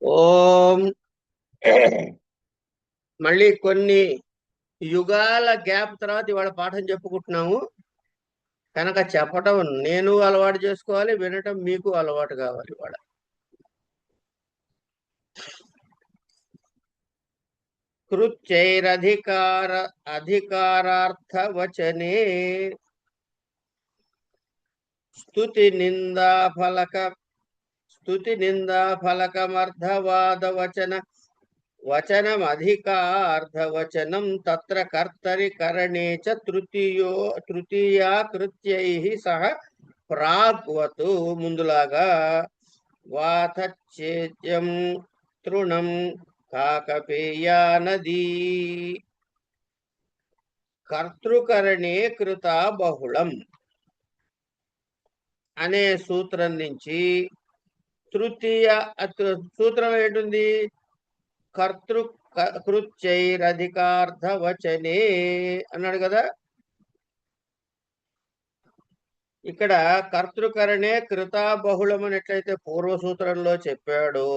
ఓం మళ్ళీ కొన్ని యుగాల గ్యాప్ తర్వాత ఇవాళ పాఠం చెప్పుకుంటున్నాము కనుక చెప్పటం నేను అలవాటు చేసుకోవాలి, వినటం మీకు అలవాటు కావాలి. ఇవాళ అధికారార్థ వచనే స్తుతి నిందా ఫలకమర్థవాద వచనమధికార్థవచనం తత్ర కర్తరి కరణే చ తృతీయా కృత్యైః సహ ప్రాగ్వతు. ముందులాగా వాతచ్ఛేద్యం తృణం కాకపేయా నదీ కర్తృకరణే కృత బహుళం అనే సూత్రం నుంచి తృతీయ సూత్రం ఏంటుంది? కృత్యైరధికార్థవచనే అన్నాడు కదా. ఇక్కడ కర్తృకరణే కృత బహుళం అని ఎట్లయితే పూర్వ సూత్రంలో చెప్పాడు,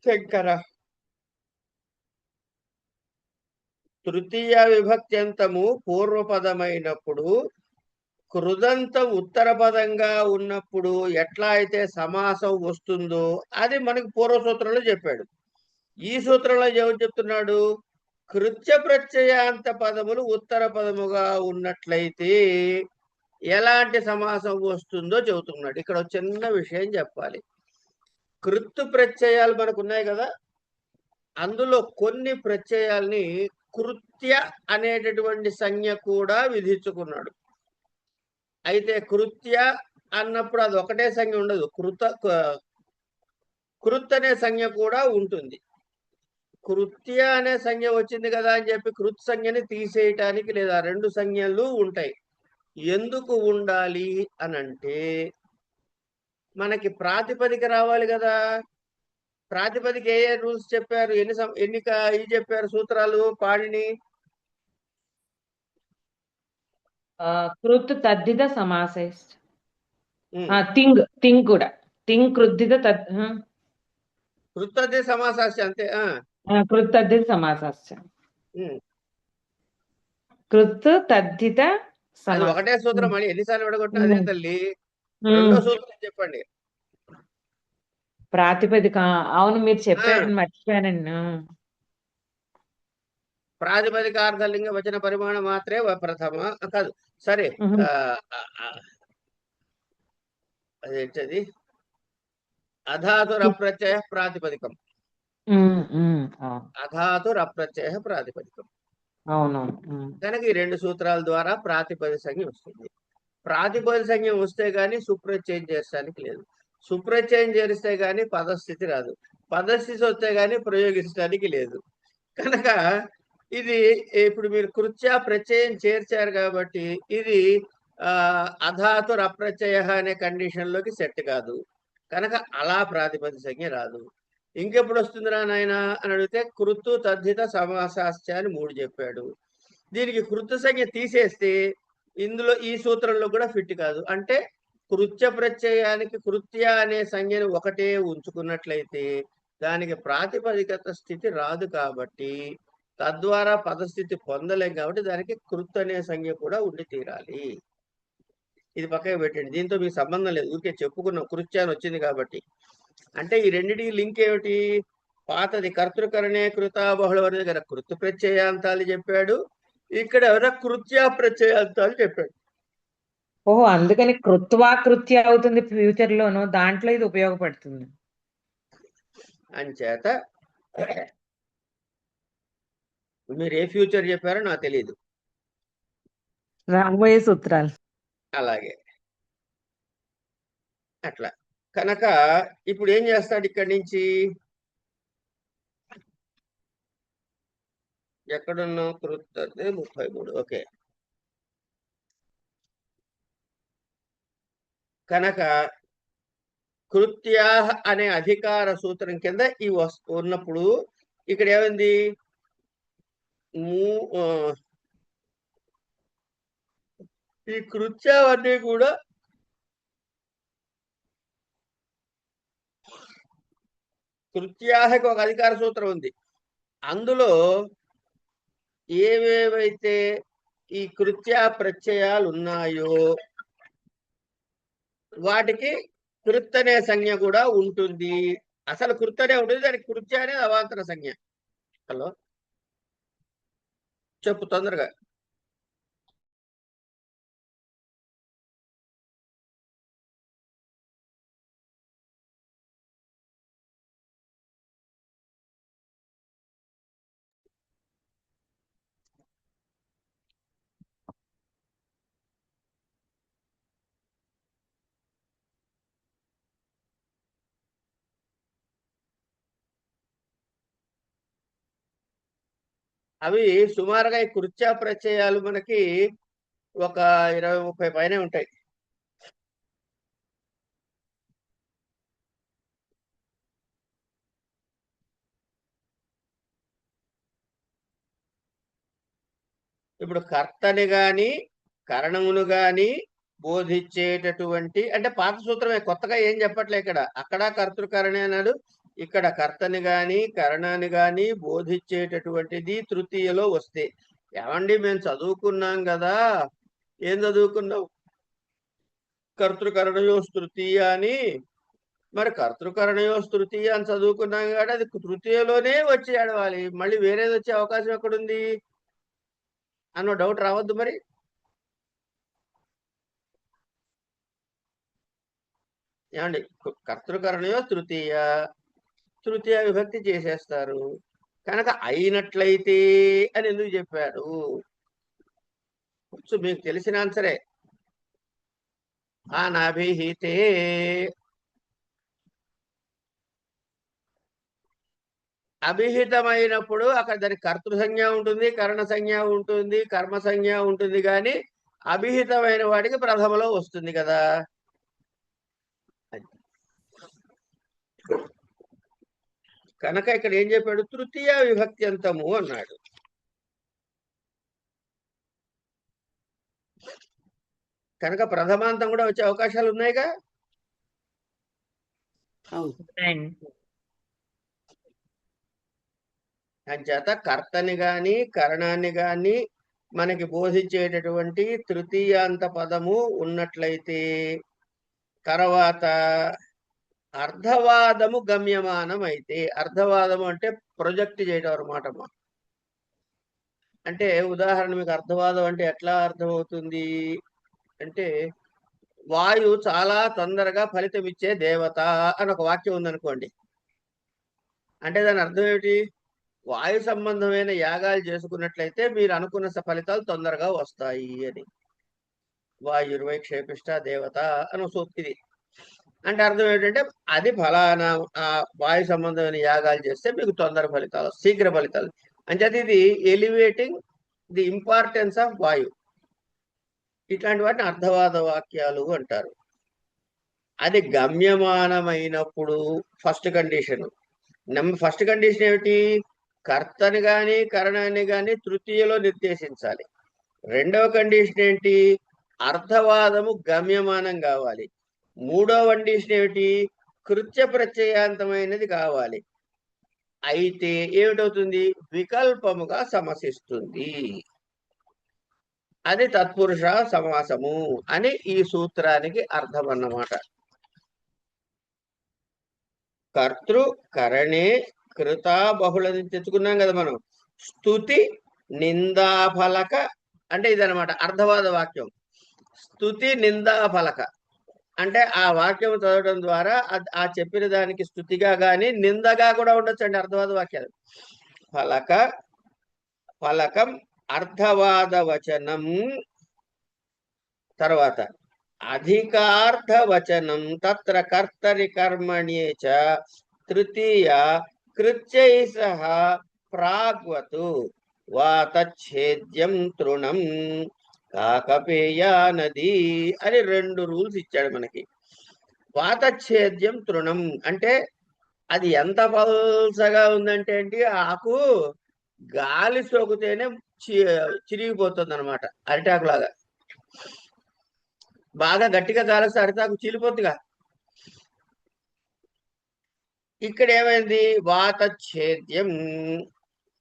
శంకర తృతీయ విభక్త్యంతము పూర్వపదమైనప్పుడు కృదంతం ఉత్తర పదంగా ఉన్నప్పుడు ఎట్లా అయితే సమాసం వస్తుందో అది మనకి పూర్వ సూత్రంలో చెప్పాడు. ఈ సూత్రంలో ఎవరు చెప్తున్నాడు? కృత్య ప్రత్యయాంత పదములు ఉత్తర పదముగా ఉన్నట్లయితే ఎలాంటి సమాసం వస్తుందో చెబుతున్నాడు. ఇక్కడ ఒక చిన్న విషయం చెప్పాలి. కృత్తు ప్రత్యయాలు మనకు ఉన్నాయి కదా, అందులో కొన్ని ప్రత్యయాల్ని కృత్య అనేటటువంటి సంజ్ఞ కూడా విధించుకున్నాడు. అయితే కృత్య అన్నప్పుడు అది ఒకటే సంజ్ఞ ఉండదు, కృత్ అనే సంజ్ఞ కూడా ఉంటుంది. కృత్య అనే సంజ్ఞ వచ్చింది కదా అని చెప్పి కృత్ సంజ్ఞని తీసేయటానికి లేదా రెండు సంజ్ఞలు ఉంటాయి. ఎందుకు ఉండాలి అనంటే మనకి ప్రాతిపదిక రావాలి కదా. ప్రాతిపదిక ఏ ఏ రూల్స్ చెప్పారు, ఎన్ని చెప్పారు సూత్రాలు పాడిని? కృత్ తద్ధిత సమాసైశ్చ తింగ్ కూడా కృద్ధిత కృతద్ధిత సమాసాస్య అంతే. కృత్ తద్ధిత సమాసాస్య కృత్ తద్ధిత అది ఒకటే సూత్రం. మళ్ళీ ఎన్నిసార్లు విడగొట్టినా అదే తల్లి. రెండో సూత్రం చెప్పండి. ప్రాతిపదిక. అవును, మీరు చెప్పారు, మర్చిపోయానండి. ప్రాతిపదికార్థలింగ వచన పరిమాణం మాత్రమే ప్రథమ కాదు, సరే. అదేంటది? అధాతురప్రత్యయ ప్రాతిపదికం. అధాతురప్రత్యయ ప్రాతిపదికం. అవునవును. కనుక ఈ రెండు సూత్రాల ద్వారా ప్రాతిపదిక సంజ్ఞ వస్తుంది. ప్రాతిపదిక సంజ్ఞ వస్తే గాని సుప్రత్యయం చేర్చడానికి లేదు. సుప్రత్యయం చేరిస్తే గాని పదస్థితి రాదు. పదస్థితి వస్తే గాని ప్రయోగించడానికి లేదు. కనుక ఇది ఇప్పుడు మీరు కృత్య ప్రత్యయం చేర్చారు కాబట్టి ఇది అధాతుర్ అప్రత్యయ అనే కండిషన్ లోకి సెట్ కాదు. కనుక అలా ప్రాతిపదిక సంజ్ఞ రాదు. ఇంకెప్పుడు వస్తుందిరా నాయన అని అడిగితే కృత్తు తద్ధిత సమాసాశ్చ అని 3 చెప్పాడు. దీనికి కృత్య సంజ్ఞ తీసేస్తే ఇందులో ఈ సూత్రంలో కూడా ఫిట్ కాదు. అంటే కృత్య ప్రత్యయానికి కృత్య అనే సంజ్ఞను ఒకటే ఉంచుకున్నట్లయితే దానికి ప్రాతిపదికత స్థితి రాదు. కాబట్టి తద్వారా పదస్థితి పొందలేం. కాబట్టి దానికి కృత్ అనే సంజ్ఞ కూడా ఉండి తీరాలి. ఇది పక్కకి పెట్టండి, దీంతో మీకు సంబంధం లేదు. ఊరికే చెప్పుకున్నాం కృత్య అని వచ్చింది కాబట్టి. అంటే ఈ రెండింటికి లింక్ ఏమిటి? పాతది కర్తృకరణే కృత బహుళవర్ణి కదా, కృత్ ప్రత్యయాంతాలు చెప్పాడు. ఇక్కడ ఎవరో కృత్య ప్రత్యయాంతాలు చెప్పాడు. ఓహో, అందుకని కృత్య అవుతుంది ఫ్యూచర్ లోను, దాంట్లో ఇది ఉపయోగపడుతుంది. అంచేత మీరు ఏ ఫ్యూచర్ చెప్పారో నాకు తెలియదు. రాబోయే సూత్రాలు అలాగే అట్లా. కనుక ఇప్పుడు ఏం చేస్తాడు ఇక్కడి నుంచి? ఎక్కడున్నా కృత్ 33. ఓకే. కనుక కృత్యా అనే అధికార సూత్రం కింద ఈ ఉన్నప్పుడు ఇక్కడ ఏమైంది? ఈ కృత్యాలన్నీ కూడా కృత్యాహకి ఒక అధికార సూత్రం ఉంది. అందులో ఏవేవైతే ఈ కృత్యా ప్రత్యయాలు ఉన్నాయో వాటికి కృత్ అనే సంజ్ఞ కూడా ఉంటుంది. అసలు కృత్ అనే ఉంటుంది, దానికి కృత్య అనేది అవాంతర సంజ్ఞ. హలో, చెప్పు తొందరగా. అవి సుమారుగా ఈ కృత్యా ప్రత్యయాలు మనకి ఒక 20-30 పైనే ఉంటాయి. ఇప్పుడు కర్తని గాని కరణమును గాని బోధించేటటువంటి, అంటే పాత సూత్రమే, కొత్తగా ఏం చెప్పట్లే ఇక్కడ. అక్కడ కర్తృకరణే అన్నాడు, ఇక్కడ కర్తని గాని కరణాన్ని గాని బోధించేటటువంటిది తృతీయలో వస్తే. ఏమండి మేము చదువుకున్నాం కదా, ఏం చదువుకున్నాం? కర్తృకరణయోస్ తృతీయ అని. మరి కర్తృకరణయోస్ తృతీయ అని చదువుకున్నాం కాబట్టి అది తృతీయలోనే వచ్చి ఆడవాలి, మళ్ళీ వేరేది వచ్చే అవకాశం ఎక్కడుంది అన్న డౌట్ రావద్దు మరి. ఏమండి, కర్తృకరణయో తృతీయ, తృతీయ విభక్తి చేసేస్తారు కనుక అయినట్లయితే అని ఎందుకు చెప్పాడు? మీకు తెలిసిన ఆన్సరే. అనభిహితే, అభిహితమైనప్పుడు అక్కడ దానికి కర్తృ సంజ్ఞ ఉంటుంది, కరణ సంజ్ఞ ఉంటుంది, కర్మ సంజ్ఞ ఉంటుంది, కానీ అభిహితమైన వాటికి ప్రథమలో వస్తుంది కదా. కనుక ఇక్కడ ఏం చెప్పాడు? తృతీయ విభక్తి అంతము అన్నాడు. కనుక ప్రథమాంతం కూడా వచ్చే అవకాశాలు ఉన్నాయిగా. అంచేత కర్తని గాని కరణాన్ని గాని మనకి బోధించేటటువంటి తృతీయాంత పదము ఉన్నట్లయితే తర్వాత అర్ధవాదము గమ్యమానం అయితే, అర్ధవాదము అంటే ప్రొజెక్ట్ చేయడం అన్నమాట. అంటే ఉదాహరణ మీకు అర్ధవాదం అంటే ఎట్లా అర్థమవుతుంది అంటే, వాయువు చాలా తొందరగా ఫలితం ఇచ్చే దేవత అని ఒక వాక్యం ఉందనుకోండి. అంటే దాని అర్థం ఏమిటి? వాయు సంబంధమైన యాగాలు చేసుకున్నట్లయితే మీరు అనుకున్న ఫలితాలు తొందరగా వస్తాయి అని. వాయుర్వై క్షేపిష్ట దేవత అని సూక్తిది. అంటే అర్థం ఏంటంటే అది ఫలానా వాయు సంబంధమైన యాగాలు చేస్తే మీకు తొందర ఫలితాలు, శీఘ్ర ఫలితాలు. అంచేత ఇది ఎలివేటింగ్ ది ఇంపార్టెన్స్ ఆఫ్ వాయు. ఇట్లాంటి వాటిని అర్ధవాద వాక్యాలు అంటారు. అది గమ్యమానమైనప్పుడు ఫస్ట్ కండిషన్. ఫస్ట్ కండిషన్ ఏమిటి? కర్తని గాని కరణాన్ని గాని తృతీయలో నిర్దేశించాలి. రెండవ కండిషన్ ఏంటి? అర్ధవాదము గమ్యమానం కావాలి. మూడవ కండిషన్ ఏమిటి? కృత్య ప్రత్యయాంతమైనది కావాలి. అయితే ఏమిటవుతుంది? వికల్పముగా సమసిస్తుంది. అది తత్పురుష సమాసము అని ఈ సూత్రానికి అర్థం అన్నమాట. కర్తృ కరణే కృత బహుళని తెచ్చుకున్నాం కదా మనం. స్తుతి నిందాఫలక అంటే ఇదనమాట అర్ధవాద వాక్యం. స్తుతి నిందాఫలక అంటే ఆ వాక్యం చదవడం ద్వారా ఆ చెప్పిన దానికి స్తుతిగా గాని నిందగా కూడా ఉండొచ్చు అండి అర్ధవాద వాక్యాలు. ఫలక ఫలకం అర్ధవాద వచనం. తర్వాత అధికార్థ వచనం తత్ర కర్తరి కర్మణ్యే చ తృతీయ కృత్యై సహ ప్రాగ్వతు వాతచ్ఛేద్యం తృణం కాకపేయా నది అని 2 రూల్స్ ఇచ్చాడు మనకి. వాతచ్ఛేద్యం తృణం అంటే అది ఎంత పల్సగా ఉందంటే అండి, ఆకు గాలి సోకితేనే చిరిగిపోతుంది అనమాట. అరిటాకులాగా బాగా గట్టిగా గాలిస్తే అరిటాకు చీలిపోతుందిగా. ఇక్కడ ఏమైంది? వాతఛేద్యం.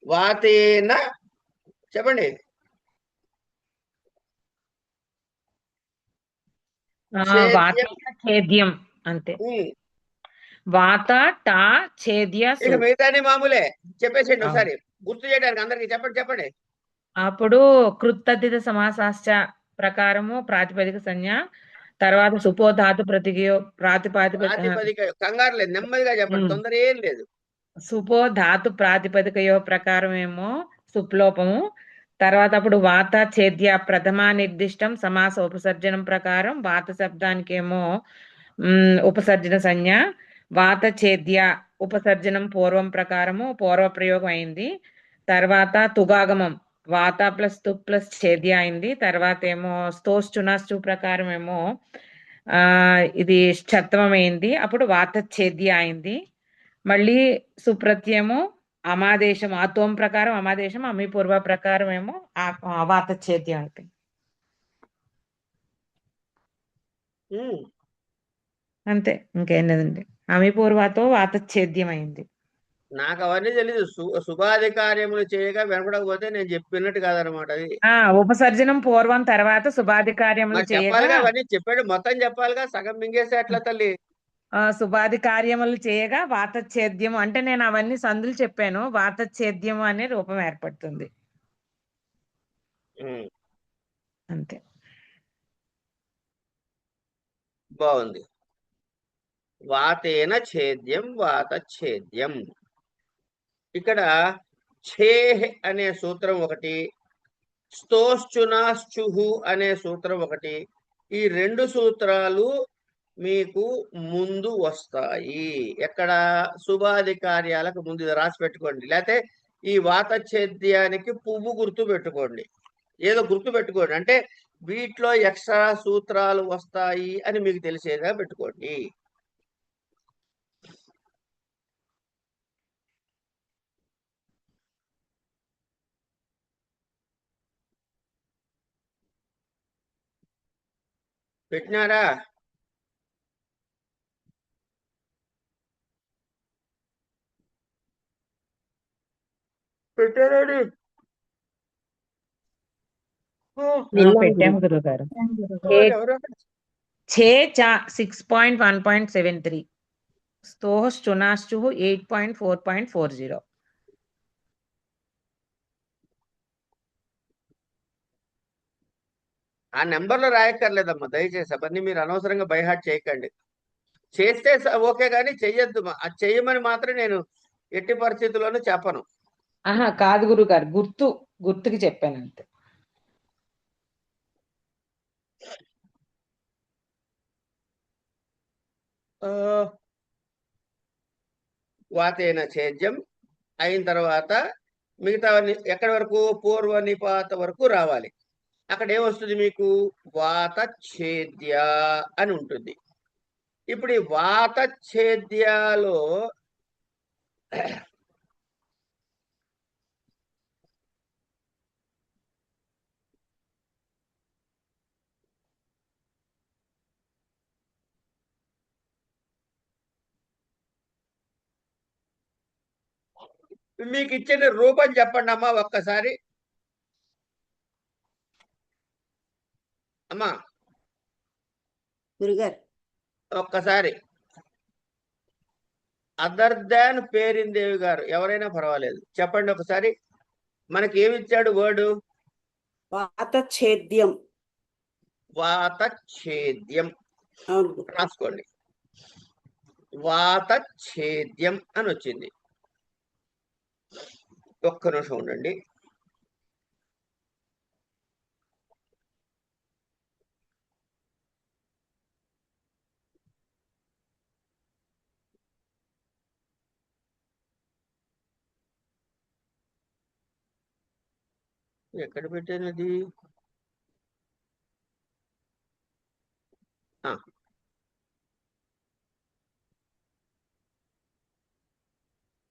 వాతేన చెప్పండి. ఛేద్యం. వాతేన ఛేద్యం అంతే. ఉమ్. వాత టా ఛేద్య ఇక సు. మిగతాన్ని మామూలే. చెప్పేసేయండి అవును. ఒకసారి గుర్తు చేయడానికి అందరికి. చెప్పండి చెప్పండి. అప్పుడు కృత్తద్ధిత సమాసాశ్చ ప్రకారము ప్రాతిపదిక సంజ్ఞ, తర్వాత సుపోధాతు ప్రాతిపదిక కంగారు లేదు, నెమ్మదిగా చెప్పండి, తొందర ఏం లేదు. సుపోధాతు ప్రాతిపదికయో ప్రకారం ఏమో సుప్లోపము. తర్వాత అప్పుడు వాత ఛేద్య ప్రథమా నిర్దిష్టం సమాస ఉపసర్జనం ప్రకారం వాత శబ్దానికి ఏమో ఉపసర్జన సంజ్ఞ. వాత ఛేద్య ఉపసర్జనం పూర్వం ప్రకారము పూర్వ ప్రయోగం అయింది. తర్వాత తుగాగమం వాత ప్లస్ తు ప్లస్ ఛేద్య అయింది. తర్వాత ఏమో స్తోశ్చునాశ్చు ప్రకారం ఏమో ఇది షత్వం అయింది. అప్పుడు వాత ఛేద్య అయింది. మళ్ళీ సుప్రత్యయము అమాదేశం ఆతోం ప్రకారం అమాదేశం, అమి పూర్వ ప్రకారం ఏమో వాత ఛేద్యం అయిపోయింది. అంతే, ఇంకేం లేదండి. అమి పూర్వతో వాత ఛేద్యం అయింది. నాకు అవన్నీ తెలీదు. శుభాది కార్యములు చేయగా వెనపడకపోతే నేను చెప్పినట్టు కాదనమాట అది. ఉపసర్జనం పూర్వం తర్వాత శుభాది కార్యములు చెప్పాలిగా, చేయగా. అవన్నీ చెప్పాడు, మొత్తం చెప్పాలిగా, సగం మింగేస్తే ఎట్లా తల్లి? శుభాది కార్యములు చేయగా వాతఛేద్యము అంటే నేను అవన్నీ సందులు చెప్పాను. వాతఛేద్యము అనే రూపం ఏర్పడుతుంది అంతే. బాగుంది. వాతేన ఛేద్యం వాతఛేద్యం. ఇక్కడ ఛేహ్ అనే సూత్రం ఒకటి, స్తోశ్చునాశ్చుహు అనే సూత్రం ఒకటి. ఈ రెండు సూత్రాలు మీకు ముందు వస్తాయి. ఎక్కడ? శుభాది కార్యాలకు ముందు. ఇది రాసి పెట్టుకోండి, లేకపోతే ఈ వాతఛేద్యానికి పువ్వు గుర్తు పెట్టుకోండి, ఏదో గుర్తు పెట్టుకోండి. అంటే వీటిలో ఎక్స్ట్రా సూత్రాలు వస్తాయి అని మీకు తెలిసేదా పెట్టుకోండి. పెట్టినారా? పెట్టారండి. పెట్టాము గురువు గారు. ఛే చా 6.1.73, స్తోశ్చునాశ్చు 8.4.40. ఆ నెంబర్లో రాయక్కర్లేదమ్మా దయచేసి. అవన్నీ మీరు అనవసరంగా బైహార్ట్ చేయకండి. చేస్తే ఓకే, కానీ చెయ్యొద్దు. అది చెయ్యమని మాత్రం నేను ఎట్టి పరిస్థితుల్లోనూ చెప్పను. కాదు గురువు గారు, గుర్తుకి చెప్పాను అంతే. వాతేన ఛేద్యం అయిన తర్వాత మిగతావన్నీ ఎక్కడి వరకు? పూర్వ నిపాత వరకు రావాలి. అక్కడ ఏమొస్తుంది మీకు? వాత ఛేద్య అని ఉంటుంది. ఇప్పుడు ఈ వాత ఛేద్యాలో మీకు ఇచ్చిన రూపం చెప్పండి అమ్మా ఒక్కసారి. అమ్మా గురుగారు ఒక్కసారి. అదర్ దాన్ పేరిందేవి గారు, ఎవరైనా పర్వాలేదు, చెప్పండి ఒకసారి. మనకి ఏమి ఇచ్చాడు వర్డు? వాతఛేద్యం. వాతఛేద్యం రాసుకోండి. వాతఛేద్యం అని వచ్చింది. ఒక్క నిమిషం ఉండండి. ఎక్కడ పెట్టినది?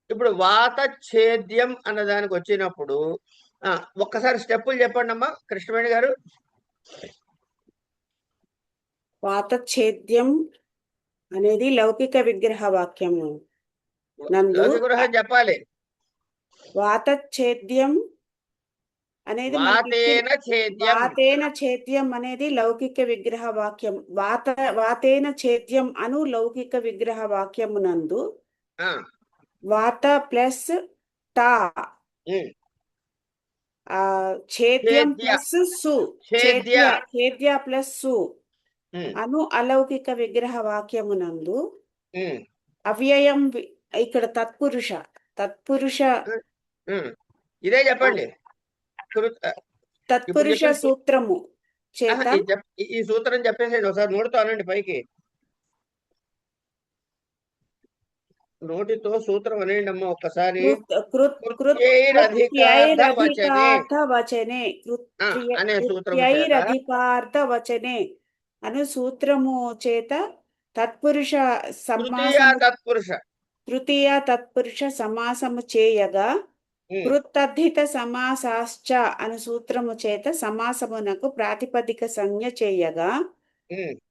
ఇప్పుడు వాతఛేద్యం అన్న దానికి వచ్చినప్పుడు ఒక్కసారి స్టెప్పులు చెప్పండి అమ్మా కృష్ణవేణి గారు. వాతఛేద్యం అనేది లౌకిక విగ్రహ వాక్యము. నందు లౌకిక గృహం చెప్పాలి. వాతఛేద్యం అనేది మనకి ఇచ్చిన వాతేన ఛేద్యం. వాతేన ఛేద్యం అనేది లౌకిక విగ్రహ వాక్యం. వాతేన ఛేద్యం అను లౌకిక విగ్రహ వాక్యము నందు ఆ, వాత ప్లస్ టా ఉమ్, ఛేద్యం ఛేద్య. ప్లస్ సు ఛేద్య. ఛేద్య ప్లస్ సు ఉమ్, అను అలౌకిక విగ్రహ వాక్యమునందు ఉమ్, అవ్యయం ఇక్కడ తత్పురుష ఉమ్. ఇదే చెప్పండి. ఇప్పుడు తత్పురుష చెప్పిన సూత్రము చేత ఈ సూత్రం చెప్పేసేయండి ఒకసారి నోటితో అనండి పైకి. నోటితో సూత్రం అనేయండి అమ్మ ఒక్కసారి. కృత్యైరధికార్థ వచనే అనే సూత్రం చేత కృత్యైరధికార్థ వచనే అను సూత్రము చేత తత్పురుష తృతీయ తత్పురుష సమాసము చేయగా కృత్తద్ధిత సమాసాశ్చ అను సూత్రము చేత సమాసమునకు ప్రాతిపదిక సంజ్ఞ చేయగా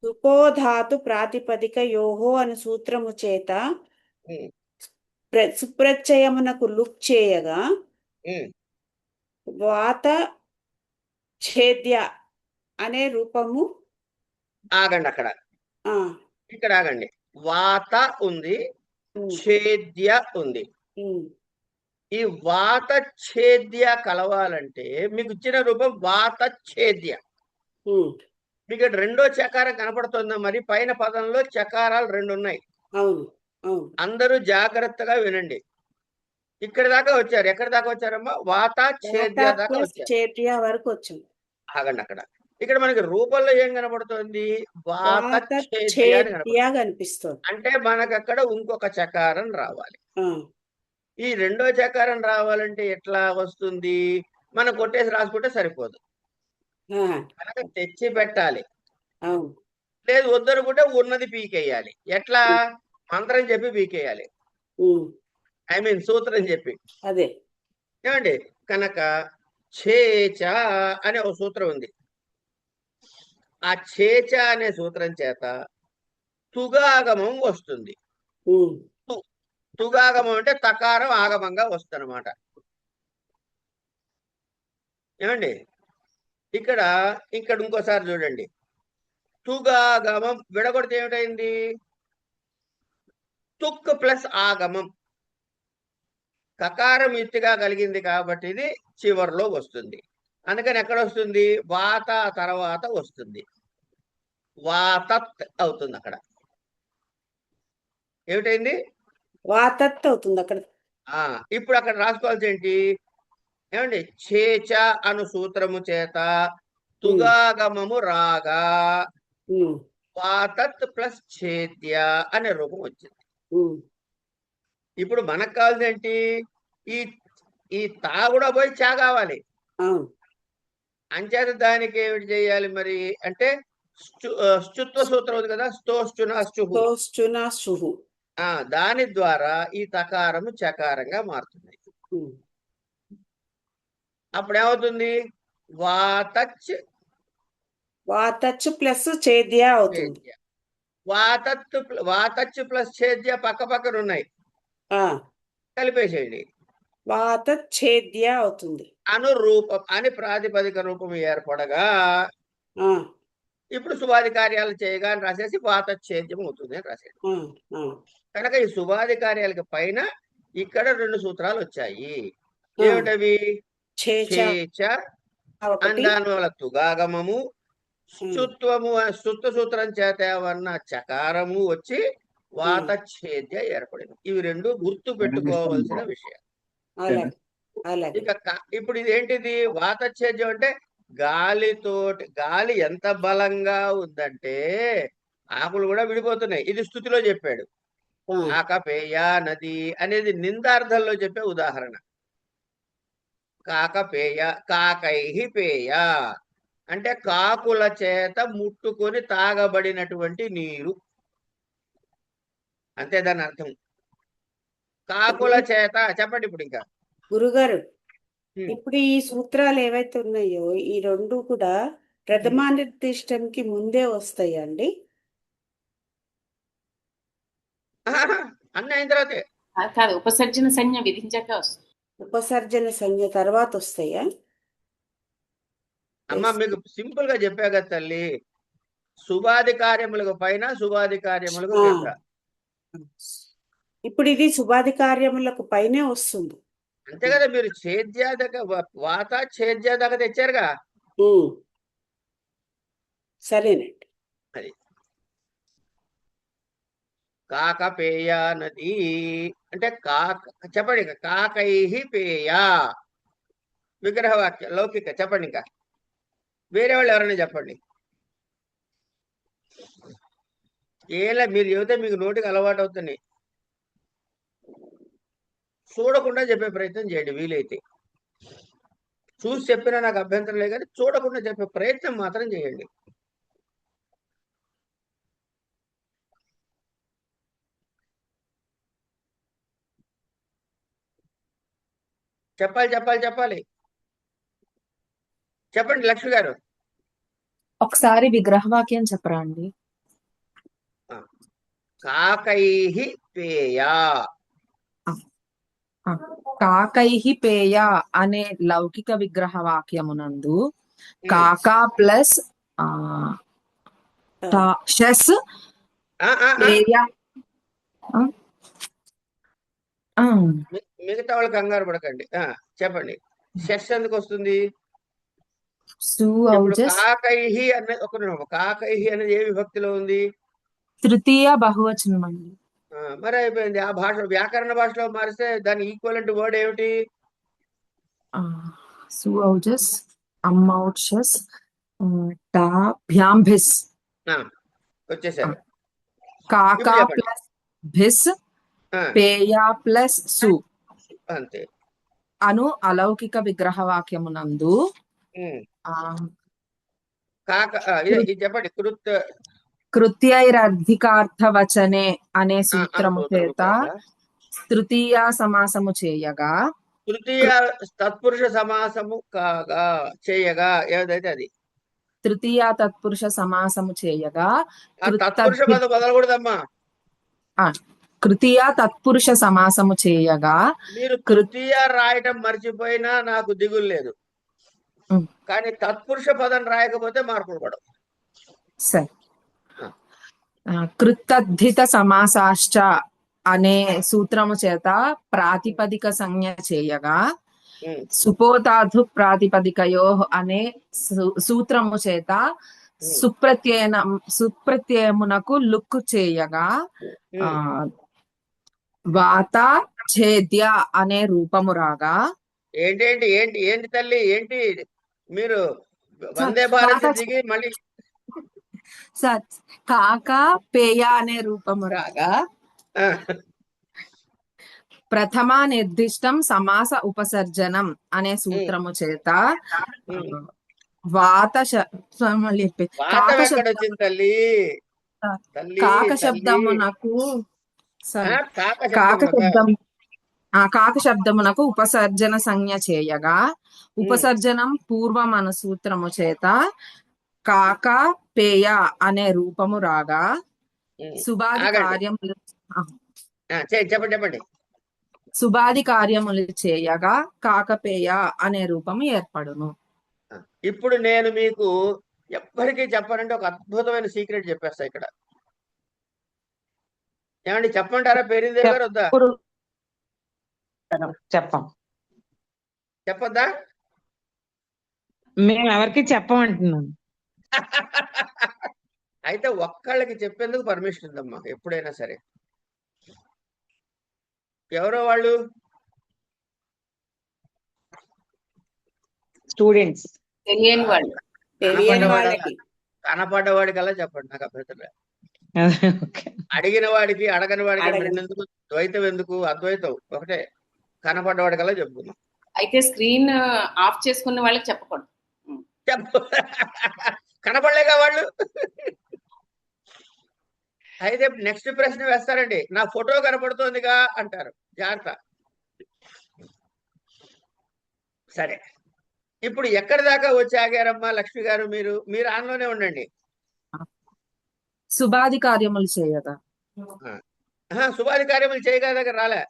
సుపోధాతు ప్రాతిపదిక యోహో అను సూత్రము చేత సుప్రత్యయమునకు లుక్ చేయగా వాత ఛేద్య అనే రూపము. ఆగండి అక్కడ, ఇక్కడ ఆగండి. వాత ఉంది, ఛేద్య ఉంది. ఈ వాత ఛేద్య కలవాలంటే మీకు ఇచ్చిన రూపం వాత ఛేద్య. మీకు రెండో చకారం కనపడుతుందా? మరి పైన పదంలో చకారాలు రెండు ఉన్నాయి. అందరూ జాగ్రత్తగా వినండి. ఇక్కడ దాకా వచ్చారు. ఎక్కడి దాకా వచ్చారమ్మా? వాత ఛేద్య దాకా వచ్చారు. వరకు వచ్చాం. ఆగండి అక్కడ. ఇక్కడ మనకి రూపంలో ఏం కనబడుతుంది? వాత ఛేద్య కనిపిస్తుంది. అంటే మనకు అక్కడ ఇంకొక చకారం రావాలి. ఈ రెండో చకారం రావాలంటే ఎట్లా వస్తుంది? మనం కొట్టేసి రాసుకుంటే సరిపోదు, మనకు తెచ్చి పెట్టాలి. లేదు వద్దనుకుంటే ఉన్నది పీకేయాలి. ఎట్లా? మంత్రం చెప్పి పీకేయాలి. సూత్రం చెప్పి. అదే ఏమండి? కనుక ఛేచ అనే ఒక సూత్రం ఉంది. ఆ ఛేచ అనే సూత్రం చేత తుగాగమం వస్తుంది. తుగాగమం అంటే తకారం ఆగమంగా వస్తుంది అనమాట. ఏమండి? ఇక్కడ ఇంకోసారి చూడండి. తుగాగమం విడగొడితే ఏమిటైంది? Took plus ఆగమం. కకారం ఎత్తుగా కలిగింది కాబట్టి ఇది చివరిలో వస్తుంది. అందుకని ఎక్కడ వస్తుంది? వాత తర్వాత వస్తుంది. వాతత్ అవుతుంది. అక్కడ ఏమిటైంది? వాతత్ అవుతుంది అక్కడ. ఇప్పుడు అక్కడ రాసుకోవాల్సి ఏంటి? ఏమండి? ఛేచ అను సూత్రము చేత తుగాగమము రాగా వాతత్ ప్లస్ ఛేద్య అనే రూపం వచ్చింది. ఇప్పుడు మనకు కావాల్సి ఏంటి? ఈ తా కూడా పోయి చా కావాలి. అంచేత దానికి ఏమిటి చేయాలి మరి అంటే స్తుత్వ సూత్రం ఉంది కదా, స్తోష్చున. దాని ద్వారా ఈ తకారము చకారంగా మారుతుంది. అప్పుడు ఏమవుతుంది? వాతచ్ ప్లస్ ఛేద్య అవుతుంది. వాతచ్ ప్లస్ ఛేద్య పక్క పక్కన ఉన్నాయి, కలిపేసేయండి. వాతఛేద్య అవుతుంది. అనురూపం అని ప్రాతిపదిక రూపం ఏర్పడగా ఇప్పుడు సువాది కార్యాలు చేయగా అని రాసేసి వాతఛేద్యం అవుతుంది అని రాసేది. కనుక ఈ సువాది కార్యాలకి పైన ఇక్కడ రెండు సూత్రాలు వచ్చాయి. ఏమిటవి? ఛేచ దాని వల్ల తుగాగమము, స్తుత్వ సూత్రం చేత ఏమన్నా చకారము వచ్చి వాతఛేద్య ఏర్పడింది. ఇవి రెండు గుర్తు పెట్టుకోవాల్సిన విషయం. ఇప్పుడు ఇది ఏంటిది? వాతఛేద్యం అంటే గాలి ఎంత బలంగా ఉందంటే ఆకులు కూడా విడిపోతున్నాయి. ఇది స్తుతిలో చెప్పాడు. కాకపేయ నది అనేది నిందార్థంలో చెప్పే ఉదాహరణ. కాకపేయ కాకైహి పేయ అంటే కాకుల చేత ముట్టుకొని తాగబడినటువంటి నీరు, అంతే దాని అర్థం. కాకుల చేత. చెప్పండి ఇప్పుడు ఇంకా. గురుగారు, ఇప్పుడు ఈ సూత్రాలు ఏవైతే ఉన్నాయో ఈ రెండు కూడా ప్రథమా నిర్దిష్టంకి ముందే వస్తాయండి? అన్నీ అయిన తర్వాతే. కాదు, ఉపసర్జన సంజ్ఞ విధించాక వస్తుంది. ఉపసర్జన సంజ్ఞ తర్వాత వస్తాయా? అమ్మ మీకు సింపుల్ గా చెప్పా కదా తల్లి, శుభాది కార్యములకు పైన శుభాది కార్యములకు ఆ. కింద. ఇప్పుడు ఇది శుభాది కార్యములకు పైనే వస్తుంది. అంతే కదా, మీరు ఛేద్యాదక వాత ఛేద్యాదక తెచ్చారుగా. ఉమ్. సరేనండి. అది కాకపేయ నది అంటే కాక చెప్పండి, ఇంకా కాకైహి పేయ విగ్రహవాక్య లౌకిక చెప్పండి. ఇంకా వేరే వాళ్ళు ఎవరైనా చెప్పండి. ఏలా మీరు చెబితే మీకు నోటికి అలవాటు అవుతుంది. చూడకుండా చెప్పే ప్రయత్నం చేయండి వీలైతే. చూసి చెప్పినా నాకు అభ్యంతరం లేదు, కానీ చూడకుండా చెప్పే ప్రయత్నం మాత్రం చేయండి. చెప్పాలి చెప్పాలి చెప్పాలి. చెప్పండి లక్ష్మి గారు. ఒకసారి విగ్రహవాక్యం చెప్పరా అండి? కాకైహి పేయ. కాకైహి పేయ అనే లౌకిక విగ్రహ వాక్యమునందు కాకా ప్లస్ షస్ పేయ. మిగతా వాళ్ళు కంగారు పడకండి. చెప్పండి. షెస్ ఎందుకు వస్తుంది? ఇప్పుడు కాకైహి అన్నది ఒక నిమిషం, కాకైహి అనేది ఏ విభక్తిలో ఉంది? తృతీయ బహువచనం అండి. మరి అయిపోయింది. ఆ భాష వ్యాకరణ భాషలో మారిస్తే దాని ఈక్వలెంట్ వర్డ్ ఏమిటి? సుఔజస్ అమ్మౌషస్ భ్యాంభిస్ వచ్చేసారు. కాకా ప్లస్ భిస్ పేయ ప్లస్ సు అంతే అను అలౌకిక విగ్రహ వాక్యమునందు కాక ఇది చెప్పండి. కృత్యైరధికార్థవచనే అనే సూత్రము చేత తృతీయ సమాసము చేయగా, తృతీయ తత్పురుష సమాసము కాగా చేయగా ఏదైతే అది తృతీయ తత్పురుష సమాసము చేయగా తత్పురుష పదం వదలకూడదమ్మా. తృతీయ తత్పురుష సమాసము చేయగా. మీరు తృతీయ రాయటం మర్చిపోయినా నాకు దిగులు లేదు, కానీ తత్పురుష పదం రాయకపోతే మార్పులు పడవు. సరే. కృత్తద్ధిత సమాసాశ్చ అనే సూత్రము చేత ప్రాతిపదిక సంజ్ఞ చేయగా, సుపోతాధు ప్రాతిపదికయో అనే సూత్రము చేత సుప్రత్యయమునకు లుక్కు చేయగా, వాత ఛేద్య అనే రూపము రాగా. ఏంటి ఏంటి ఏంటి తల్లి ఏంటి మీరు వందే భారత్ దిగి మళ్ళీ కాక పేయ అనే రూపము రాగా, ప్రథమ నిర్దిష్టం సమాస ఉపసర్జనం అనే సూత్రము చేత కాక శబ్దమునకు కాక శబ్దమునకు ఉపసర్జన సంజ్ఞ చేయగా, ఉపసర్జనం పూర్వం అను సూత్రము చేత కాక పేయ అనే రూపము రాగా, సుబాది కార్యములు చెప్పండి సుబాది కార్యములు చేయగా కాకపేయ అనే రూపము ఏర్పడును. ఇప్పుడు నేను మీకు ఎవ్వరికీ చెప్పాలంటే ఒక అద్భుతమైన సీక్రెట్ చెప్పేస్తా ఇక్కడ. ఏమండి చెప్పంటారా పేరిందేవి గారు? వద్దా? చెప్పొద్దా? మేము ఎవరికి చెప్పమంటున్నాం. అయితే ఒక్కళ్ళకి చెప్పేందుకు పర్మిషన్ ఉందమ్మా ఎప్పుడైనా సరే. ఎవరో వాళ్ళు స్టూడెంట్స్, తెలియని వాళ్ళు. కనపడ్డవాడికల్లా చెప్పండి, నాకు అభ్యంతరం. అడిగిన వాడికి అడగని వాడికి రెండెందుకు, ద్వైతం ఎందుకు? అద్వైతం ఒకటే. కనపడ్డవాడికల్లా చెప్పుకున్నాం. అయితే స్క్రీన్ ఆఫ్ చేసుకున్న వాళ్ళకి చెప్పకూడదు. కనపడలేగా వాళ్ళు. అయితే నెక్స్ట్ ప్రశ్న వేస్తారండి, నా ఫోటో కనపడుతోందిగా అంటారు. జాగ్రత్త. సరే, ఇప్పుడు ఎక్కడి దాకా వచ్చి ఆగారమ్మా లక్ష్మి గారు? మీరు ఆన్లోనే ఉండండి. సుబాది కార్యములు చేయగా. సుబాది కార్యములు చేయగా దగ్గర రాలే.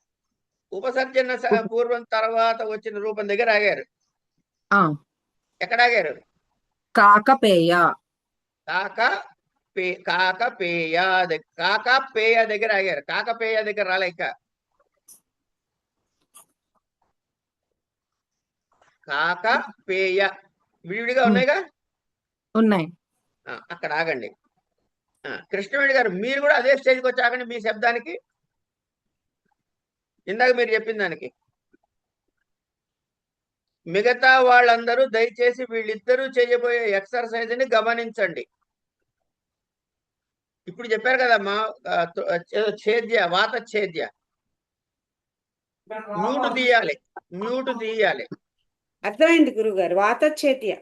ఉపసర్జన పూర్వం తర్వాత వచ్చిన రూపం దగ్గర ఆగారు. ఆ ఎక్కడ ఆగారు? కాకపేయ. కాకపేయ కాకపేయ దగ్గర ఆగారు. కాకపేయ దగ్గర రాలే ఇంకా. కాకపేయ విడివిడిగా ఉన్నాయిగా. ఉన్నాయి. అక్కడ ఆగండి. కృష్ణవేణి గారు మీరు కూడా అదే స్టేజ్కి వచ్చి ఆగండి. మీ శబ్దానికి ఇందాక మీరు చెప్పిన దానికి మిగతా వాళ్ళందరూ దయచేసి వీళ్ళిద్దరూ చేయబోయే ఎక్సర్సైజ్ ని గమనించండి. ఇప్పుడు చెప్పారు కదమ్మా, ఛేద్య వాత ఛేద్య మ్యూట్ తీయాలి. అర్థమైంది గురుగారు. వాతఛేద్య.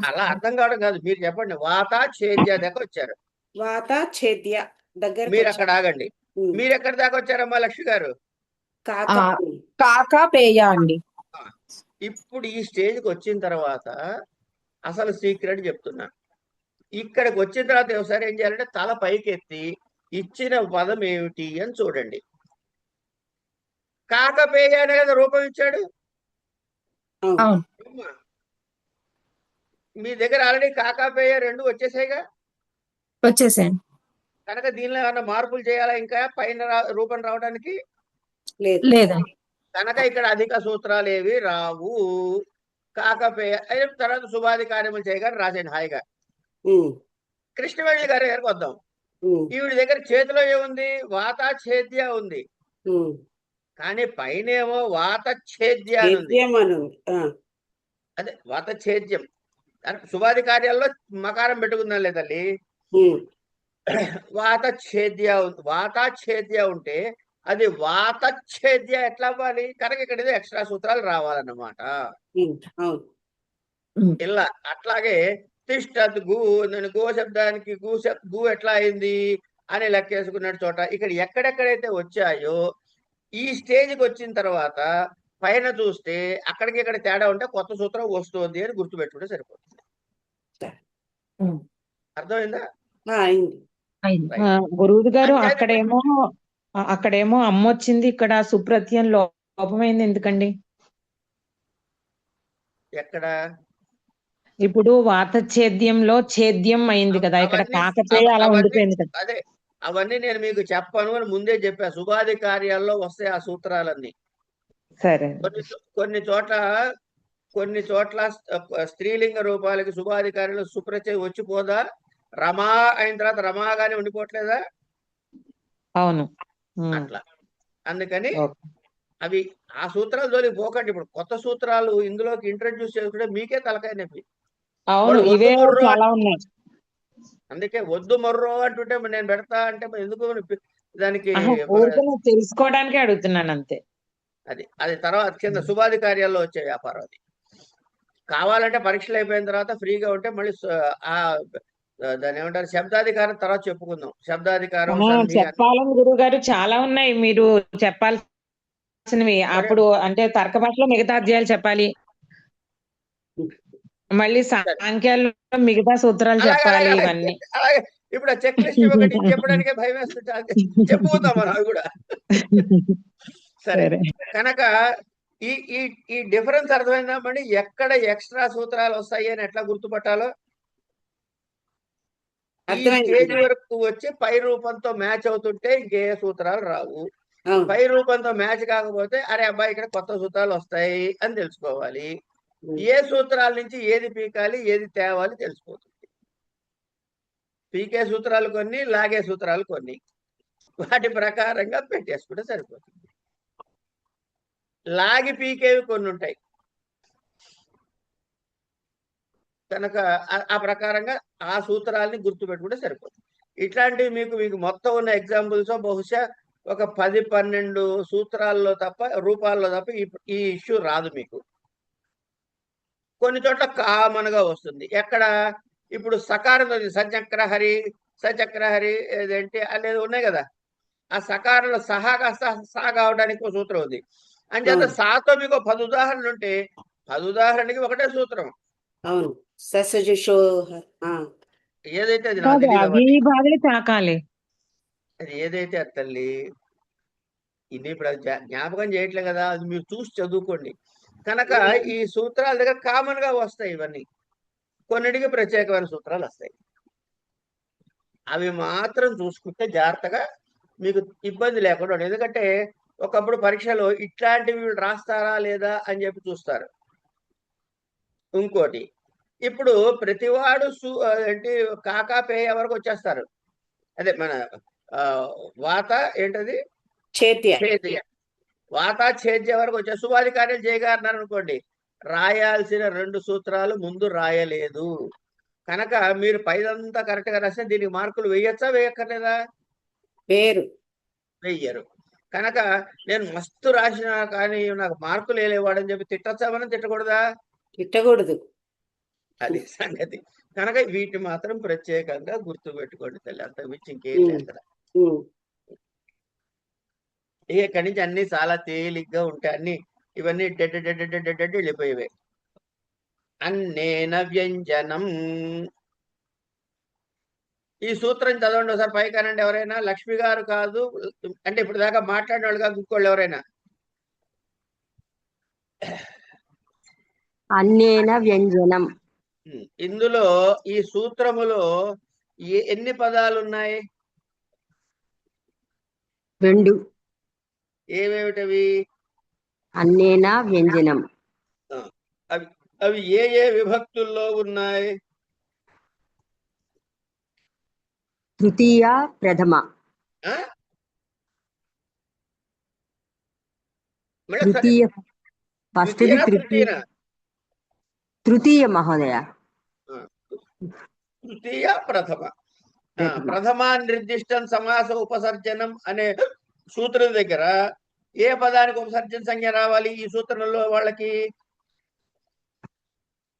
అలా అర్థం కావడం కాదు, మీరు చెప్పండి. వాత ఛేద్య దగ్గర వచ్చారు. వాతఛేద్య దగ్గర మీరు అక్కడ ఆగండి. మీరు ఎక్కడి దాకా వచ్చారమ్మా లక్ష్మి గారు? కాకపేయ అండి. ఇప్పుడు ఈ స్టేజ్కి వచ్చిన తర్వాత అసలు సీక్రెట్ చెప్తున్నా. ఇక్కడికి వచ్చిన తర్వాత ఒకసారి ఏం చేయాలంటే తల పైకెత్తి ఇచ్చిన పదం ఏమిటి అని చూడండి. కాకపేయ అనే కదా రూపం ఇచ్చాడు. మీ దగ్గర ఆల్రెడీ కాకపేయ రెండు వచ్చేసాయిగా. వచ్చేసాను. కనుక దీనిలో ఏమైనా మార్పులు చేయాలా ఇంకా పైన రూపం రావడానికి? లేదండి. కనుక ఇక్కడ అధిక సూత్రాలు ఏవి రావు. కాకపేయ తర్వాత శుభాది కార్యములు చేయగానే రాసేయండి హాయిగా. కృష్ణవేణి గారి దగ్గరకు వద్దాం. ఈవిడ దగ్గర చేతిలో ఏముంది? వాత ఛేద్య ఉంది, కానీ పైన ఏమో వాత ఛేద్య ఉంది. అదే వాత ఛేద్యం. శుభాది కార్యాల్లో మకారం పెట్టుకుందాం లేదండి. వాత ఛేద్య ఉంటే అది వాత ఛేద్య ఎట్లా అవ్వాలి? కనుక ఇక్కడ ఎక్స్ట్రా సూత్రాలు రావాలన్నమాట. ఇలా అట్లాగే తిష్టత్ గు గో శబ్దానికి గు ఎట్లా అయింది అని లెక్కేసుకున్న చోట ఇక్కడ ఎక్కడెక్కడైతే వచ్చాయో ఈ స్టేజ్కి వచ్చిన తర్వాత పైన చూస్తే అక్కడికి ఇక్కడ తేడా ఉంటే కొత్త సూత్రం వస్తుంది అని గుర్తుపెట్టుకుంటే సరిపోతుంది. అర్థమైందా? గురువు గారు అక్కడేమో అమ్మ వచ్చింది, ఇక్కడ సుప్రత్యం లోపమైంది ఎందుకండి? ఎక్కడ? ఇప్పుడు వాతఛేద్యంలో ఛేద్యం అయింది కదా, ఇక్కడ కాకపేయ అలా ఉండిపోయింది కదా. అదే అవన్నీ నేను మీకు చెప్పను అని ముందే చెప్పా. శుభాది కార్యాల్లో వస్తాయి ఆ సూత్రాలన్నీ. సరే. కొన్ని చోట్ల స్త్రీలింగ రూపాలకి శుభాది కార్యాలు సుప్రచయం వచ్చిపోదా? రమా అయిన తర్వాత రమాగానే ఉండిపోవట్లేదా? అవును. అట్లా అందుకని అవి ఆ సూత్రాలు జోలికి పోకండి. ఇప్పుడు కొత్త సూత్రాలు ఇందులోకి ఇంట్రడ్యూస్ చేసుకుంటే మీకే తలకాయ నొప్పి. అందుకే వద్దు మొర్రో అంటుంటే నేను పెడతా అంటే ఎందుకు దానికి తెలుసుకోవడానికి అడుగుతున్నాను అంతే. అది తర్వాత కింద శుభాది కార్యాల్లో వచ్చే వ్యాపారం. అది కావాలంటే పరీక్షలు అయిపోయిన తర్వాత ఫ్రీగా ఉంటే మళ్ళీ దాని ఏమంటారు శబ్దాధికారం తర్వాత చెప్పుకుందాం. శబ్దాధికారం చెప్పాలని గురువు గారు చాలా ఉన్నాయి మీరు చెప్పాల్సినవి. అప్పుడు అంటే తర్క భాషలో మిగతా అధ్యాయాలు చెప్పాలి, మళ్ళీ సాంఖ్యాల్లో మిగతా సూత్రాలు చెప్పాలి. ఇవన్నీ అలాగే ఇప్పుడు చెక్ లిస్ట్ ఒకటి చెప్పడానికే భయం వేస్తుంటే చెప్పుకుందాం మనం అవి కూడా. సరే, కనుక ఈ డిఫరెన్స్ అర్థమైందా? మళ్ళీ ఎక్కడ ఎక్స్ట్రా సూత్రాలు వస్తాయి అని ఎట్లా గుర్తుపట్టాలో స్టేజ్ వరకు వచ్చి పై రూపంతో మ్యాచ్ అవుతుంటే ఇంకే సూత్రాలు రావు. పై రూపంతో మ్యాచ్ కాకపోతే అరే అబ్బాయి ఇక్కడ కొత్త సూత్రాలు వస్తాయి అని తెలుసుకోవాలి. ఏ సూత్రాల నుంచి ఏది పీకాలి ఏది తేవాలి తెలిసిపోతుంది. పీకే సూత్రాలు కొన్ని, లాగే సూత్రాలు కొన్ని, వాటి ప్రకారంగా పెట్టేసుకుంటే సరిపోతుంది. లాగి పీకేవి కొన్ని ఉంటాయి కనుక ఆ ప్రకారంగా ఆ సూత్రాలని గుర్తుపెట్టుకుంటే సరిపోతుంది. ఇట్లాంటివి మీకు మొత్తం ఉన్న ఎగ్జాంపుల్స్ బహుశా ఒక 10-12 సూత్రాల్లో తప్ప రూపాల్లో తప్ప ఈ ఇష్యూ రాదు మీకు. కొన్ని చోట్ల కామన్ గా వస్తుంది. ఎక్కడ? ఇప్పుడు సకారం సచక్రహరి ఏదంటే అనేది ఉన్నాయి కదా, ఆ సకారంలో సహా కాస్త సా కావడానికి ఒక సూత్రం ఉంది. అంచేత సాతో మీకు 10 ఉదాహరణలు ఉంటే 10 ఉదాహరణకి ఒకటే సూత్రం. అవును. ఏదైతే అది తాకాలి, అది ఏదైతే అది తల్లి ఇది ఇప్పుడు జ్ఞాపకం చేయట్లే కదా, అది మీరు చూసి చదువుకోండి. కనుక ఈ సూత్రాల దగ్గర కామన్ గా వస్తాయి ఇవన్నీ, కొన్నిటికి ప్రత్యేకమైన సూత్రాలు వస్తాయి. అవి మాత్రం చూసుకుంటే జాగ్రత్తగా మీకు ఇబ్బంది లేకుండా ఉంటుంది. ఎందుకంటే ఒకప్పుడు పరీక్షలో ఇట్లాంటివి వీళ్ళు రాస్తారా లేదా అని చెప్పి చూస్తారు. ఇంకోటి, ఇప్పుడు ప్రతివాడు ఏంటి కాకాపేయ వరకు వచ్చేస్తారు. అదే మన వాత ఏంటది చేత్య ఛేద్య, వాత ఛేద్య వరకు వచ్చే సువాది కార్యాలు చేయగారన్నారు అనుకోండి, రాయాల్సిన 2 సూత్రాలు ముందు రాయలేదు. కనుక మీరు పైదంతా కరెక్ట్ గా రాస్తే దీనికి మార్కులు వేయచ్చా వేయక్కర్లేదా? వేరు వెయ్యరు. కనుక నేను మస్తు రాసిన కానీ నాకు మార్కులు వేయలేవాడని చెప్పి తిట్టచ్చా, మనం తిట్టకూడదా? తిట్టకూడదు. అది సంగతి. కనుక వీటిని మాత్రం ప్రత్యేకంగా గుర్తు పెట్టుకోండి తల్లి, అంత మించి ఇంకేం లేదు కదా. ఇక్కడి నుంచి అన్ని చాలా తేలిగ్గా ఉంటాయి. అన్ని ఇవన్నీ డెడ్ వెళ్ళిపోయేవే. అన్నేన వ్యంజనం, ఈ సూత్రం చదవండి ఒకసారి పైకి అనండి ఎవరైనా. లక్ష్మి గారు కాదు అంటే ఇప్పుడు దాకా మాట్లాడిన వాళ్ళు కాదు, ఇంకోళ్ళు ఎవరైనా. అన్నేన వ్యంజనం. ఇందులో ఈ సూత్రములో ఎన్ని పదాలు ఉన్నాయి? 2. ఏమేమిటవి? అన్నేన వ్యంజనం. అవి అవి ఏ ఏ విభక్తుల్లో ఉన్నాయి? తృతీయ ప్రథమ. తృతీయ ఫస్ట్ తృతీయ మహోదయ. తృతీయ ప్రథమ. ప్రథమ నిర్దిష్టం సమాస ఉపసర్జనం అనే సూత్రం దగ్గర ఏ పదానికి ఉపసర్జన సంజ్ఞ రావాలి ఈ సూత్రంలో? వాళ్ళకి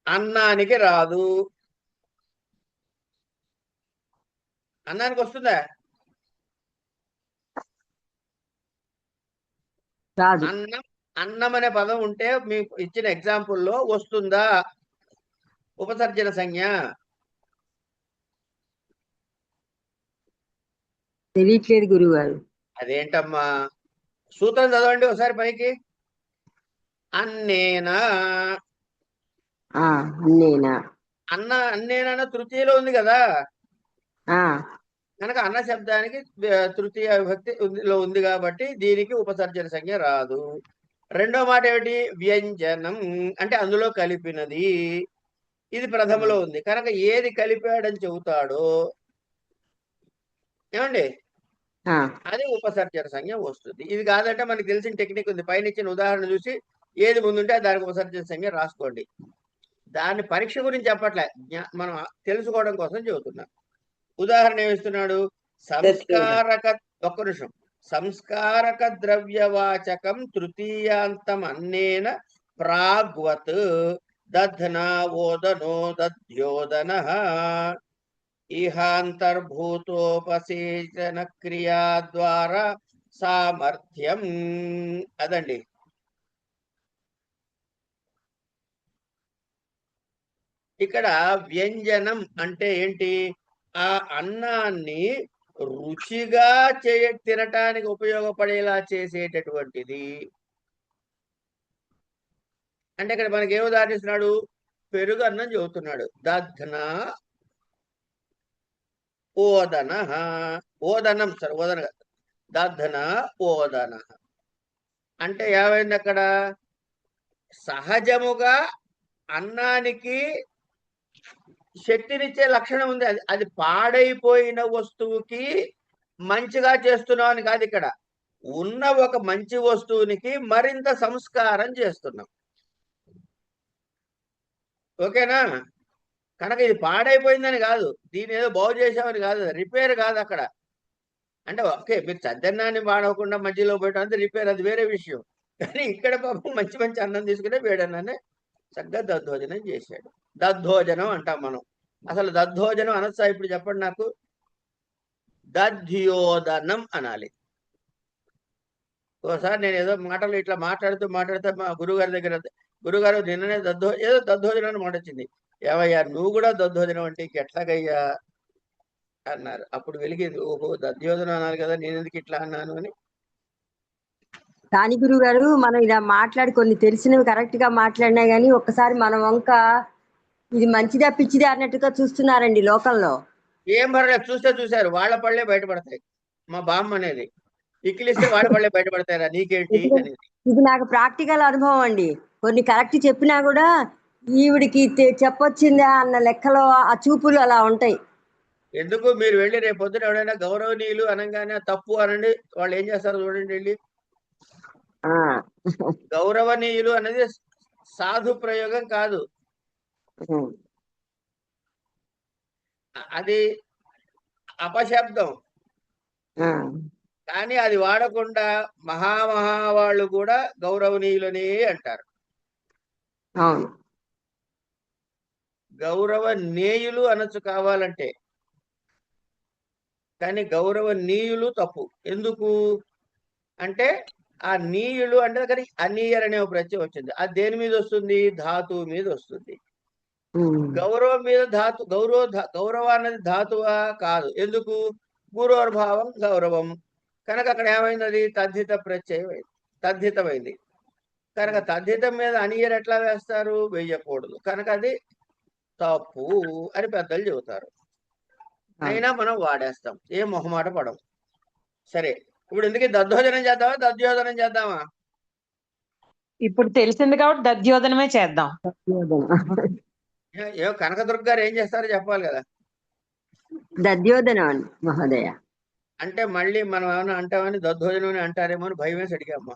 అన్నానికి రాదు. అన్నానికి వస్తుందా? రాదు. అన్నం అనే పదం ఉంటే మీకు ఇచ్చిన ఎగ్జాంపుల్లో వస్తుందా ఉపసర్జన సంజ్ఞ? తెలియట్లేదు గురువు గారు. అదేంటమ్మా, సూత్రం చదవండి ఒకసారి పైకి. అన్నేనా. అన్నేనా. అన్నేనా తృతీయలో ఉంది కదా, కనుక అన్న శబ్దానికి తృతీయ విభక్తిలో ఉంది కాబట్టి దీనికి ఉపసర్జన సంజ్ఞ రాదు. రెండో మాట ఏమిటి? వ్యంజనం అంటే అందులో కలిపినది. ఇది ప్రథమలో ఉంది కనుక ఏది కలిపాడని చెబుతాడో ఏమండి అది ఉపసర్జన సంజ్ఞ వస్తుంది. ఇది కాదంటే మనకి తెలిసిన టెక్నిక్ ఉంది, పైన ఇచ్చిన ఉదాహరణ చూసి ఏది ముందుంటే దానికి ఉపసర్జన సంజ్ఞ రాసుకోండి. దాన్ని పరీక్ష గురించి చెప్పట్లే, మనం తెలుసుకోవడం కోసం చెబుతున్నాం. ఉదాహరణ ఏమిస్తున్నాడు? సంస్కారక, ఒక్క నిమిషం. సంస్కారక ద్రవ్యవాచకం తృతీయాంతం అన్నేన ప్రాగ్వత్ దధ్నా ఓదనో దధ్యోదన ఇహాంతర్భూతోపసేచన క్రియా ద్వారా సామర్థ్యం. అదండి. ఇక్కడ వ్యంజనం అంటే ఏంటి? ఆ అన్నాన్ని రుచిగా తినటానికి ఉపయోగపడేలా చేసేటటువంటిది. అంటే ఇక్కడ మనకి ఏం ఉదాహరిస్తున్నాడు? పెరుగు అన్నం చెబుతున్నాడు. దధ్న ఓదన, ఓదనం సార్, ఓదన దధ్న ఓదన అంటే ఏమైంది అక్కడ? సహజముగా అన్నానికి శక్తినిచ్చే లక్షణం ఉంది. అది పాడైపోయిన వస్తువుకి మంచిగా చేస్తున్నాం అని కాదు, ఇక్కడ ఉన్న ఒక మంచి వస్తువునికి మరింత సంస్కారం చేస్తున్నాం. ఓకేనా? కనుక ఇది పాడైపోయిందని కాదు, దీని ఏదో బాగు చేసామని కాదు, రిపేర్ కాదు అక్కడ. అంటే ఓకే, మీరు చద్దన్నాన్ని వాడకుండా మధ్యలో పోయటం అంటే రిపేర్, అది వేరే విషయం. కానీ ఇక్కడ పాపం మంచి మంచి అన్నం తీసుకునే వేడన్నాన్ని చక్కగా దద్దోజనం చేశాడు. దద్దోజనం అంటాం మనం. అసలు దద్దోజనం అనొచ్చా ఇప్పుడు చెప్పండి నాకు? దధ్యోదనం అనాలి. ఒకసారి నేను ఏదో మాటలు ఇట్లా మాట్లాడుతూ మా గురుగారి దగ్గర, గురుగారు నిన్ననే ఏదో దద్దోజనం మాట వచ్చింది. ఏవయ్యా నువ్వు కూడా దద్దోజనం అంటే ఎట్లాగయ్యా అన్నారు. అప్పుడు వెలిగింది, ఓహో దధ్యోజనం అన్నారు కదా, నేను ఎందుకు ఇట్లా అన్నాను అని. కానీ గురువు గారు మనం ఇలా మాట్లాడి కొన్ని తెలిసినవి కరెక్ట్ గా మాట్లాడినా గానీ ఒక్కసారి మన వంక ఇది మంచిదా పిచ్చిదా అన్నట్టుగా చూస్తున్నారండి లోకంలో. ఏం పర్లేదు, చూస్తే చూశారు, వాళ్ళ పళ్ళే బయటపడతాయి. మా బామ్మ అనేది ఇక్కిలిస్తే వాళ్ళ పళ్ళే బయటపడతారా నీకేంటి అనేది. ఇది నాకు ప్రాక్టికల్ అనుభవం అండి. కొన్ని కరెక్ట్ చెప్పినా కూడా ఈవిడికి చెప్పొచ్చిందా అన్న లెక్కలో ఆ చూపులు అలా ఉంటాయి. ఎందుకు మీరు వెళ్ళి రేపు పొద్దున ఎవరైనా గౌరవనీయులు అనగానే తప్పు అనండి, వాళ్ళు ఏం చేస్తారు చూడండి వెళ్ళి. ఆ గౌరవనీయులు అనేది సాధు ప్రయోగం కాదు, అది అపశబ్దం. కానీ అది వాడకుండా వాళ్ళు కూడా గౌరవనీయులనే అంటారు. అవును. గౌరవనీయులు అనొచ్చు కావాలంటే, కానీ గౌరవనీయులు తప్పు. ఎందుకు అంటే ఆ నీయులు అంటే కానీ అనీయర్ అనే ఒక ప్రత్యయం వచ్చింది. అది దేని మీద వస్తుంది? ధాతువు మీద వస్తుంది. గౌరవం మీద గౌరవ అన్నది ధాతువా కాదు. ఎందుకు? గురోర్భావం గౌరవం కనుక అక్కడ ఏమైంది? అది తద్ధిత ప్రత్యయం అయింది, తద్ధితమైంది కనుక తద్ధితం మీద అనీయర్ ఎట్లా వేస్తారు? వేయకూడదు కనుక అది తప్పు అని పెద్దలు చెబుతారు. అయినా మనం వాడేస్తాం, ఏం మొహమాట పడం. సరే, ఇప్పుడు ఎందుకు దద్దోజనం చేద్దామా దద్యోధనం చేద్దామా? ఇప్పుడు తెలిసింది కాబట్టి దద్యోధనమే చేద్దాం. ఏమో కనకదుర్గ గారు ఏం చేస్తారో చెప్పాలి కదా. దద్యోధనం అండి మహోదయ. అంటే మళ్ళీ మనం ఏమైనా అంటామని దద్దోజనం అని అంటారేమో అని భయం వేసి అడిగామ్మా.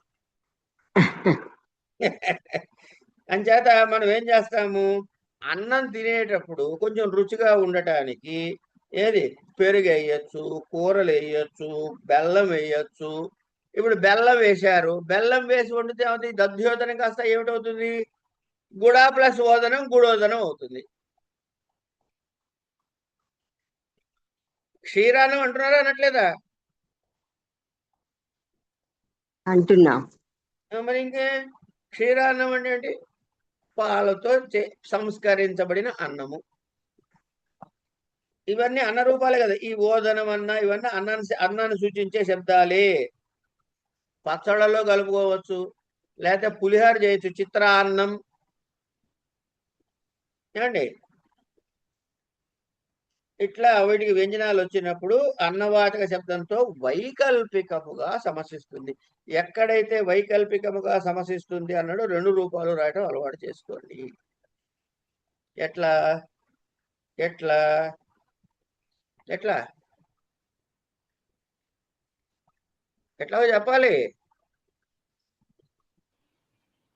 అంచేత మనం ఏం చేస్తాము, అన్నం తినేటప్పుడు కొంచెం రుచిగా ఉండటానికి ఏది పెరుగు వేయచ్చు, కూరలు వేయచ్చు, బెల్లం వేయచ్చు. ఇప్పుడు బెల్లం వేశారు, బెల్లం వేసి వండితే ఏమవుతుంది? దద్యోధనం కాస్త ఏమిటవుతుంది? గుడా ప్లస్ ఓదనం గుడోదనం అవుతుంది. క్షీరాన్నం అంటున్నారా అనట్లేదా? అంటున్నాం. మరి ఇంకే క్షీరాన్నం అంటే ఏంటి? పాలతో సంస్కరించబడిన అన్నము. ఇవన్నీ అన్న రూపాలే కదా. ఈ ఓదనం అన్న ఇవన్నీ అన్నాన్ని సూచించే శబ్దాలే. పచ్చళ్ళలో కలుపుకోవచ్చు, లేకపోతే పులిహార చేయొచ్చు, చిత్రాన్నం ఏమండి. ఇట్లా వీటికి వ్యంజనాలు వచ్చినప్పుడు అన్నవాచక శబ్దంతో వైకల్పికముగా సమసిస్తుంది. ఎక్కడైతే వైకల్పికముగా సమసిస్తుంది అన్నాడు 2 రూపాలు రాయటం అలవాటు చేసుకోండి. ఎట్లా ఎట్లా ఎట్లా ఎట్లా చెప్పాలి?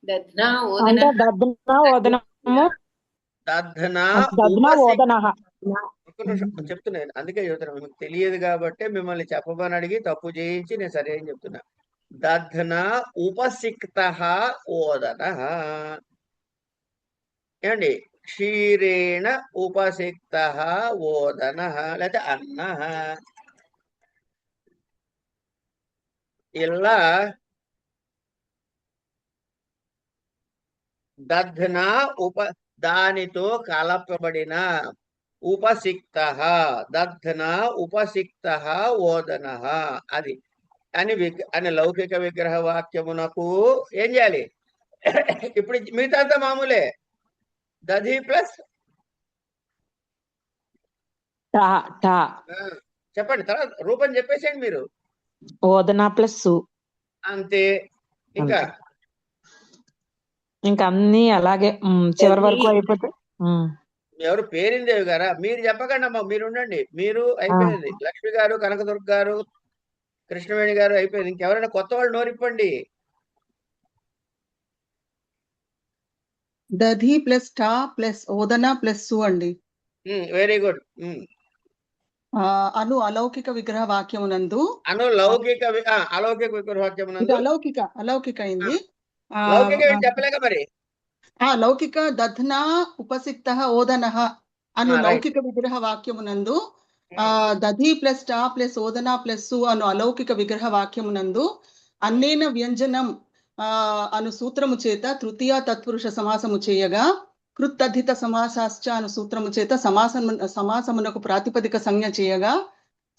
దధ్నా అంటే ఓదన దద్న ఓదనము దధ్నా దద్న ఓదనః. ఒక్క నిమిషం చెప్తున్నాను, అందుకే చెబుతున్నాను. మీకు తెలియదు కాబట్టి మిమ్మల్ని చెప్పమని అడిగి తప్పు చేయించి నేను సరే అని చెప్తున్నా. దధ్నా ఉపసిక్తః ఓదనః. ఏమండి? క్షీరేణ ఉపసిక్తః ఓదనః లేకపోతే అన్నః. ఇలా దధ్నా దానితో కలపబడిన ఉపసిక్తః, దధ్నా ఉపసిక్తః ఓదనః అది అని లౌకిక విగ్రహ వాక్యమునకు ఏం చేయాలి? ఇప్పుడు మిగతా అంతా మామూలే. దధి ప్లస్ చెప్పండి, తర్వాత రూపం చెప్పేసేయండి మీరు. ఓదన ప్లస్ అంతే. ఇంకా అన్ని అలాగే చివరి వరకు అయిపోతే. ఎవరు పేరిందేవి గారా? మీరు చెప్పకండి అమ్మా, మీరు ఉండండి. మీరు అయిపోయింది. లక్ష్మి గారు, కనకదుర్గ గారు, కృష్ణవేణి గారు అయిపోయింది. ఇంకెవరైనా కొత్త వాళ్ళు నోరిప్పండి. దధి ప్లస్ టా ప్లస్ ఓదన ప్లస్ సు అండి. Very good. అను అలౌకిక విగ్రహ వాక్యమునందు లౌకిక అలౌకిక విగ్రహ వాక్యమునందు అలౌకిక అయింది. లౌకిక చెప్పలేక మరి లౌకిక దధ్నా ఉపసిక్త ఓదనః అను లౌకిక విగ్రహ వాక్యమునందు దధి ప్లస్ టా ప్లస్ ఓదన ప్లస్ సు అను అలౌకిక విగ్రహ వాక్యమునందు అన్నేన వ్యంజనం అను సూత్రము చేత తృతీయ తత్పురుష సమాసము చేయగా కృత్తద్ధిత సమాసాశ్చ అను సూత్రము చేత సమాసమునకు ప్రాతిపదిక సంజ్ఞ చేయగా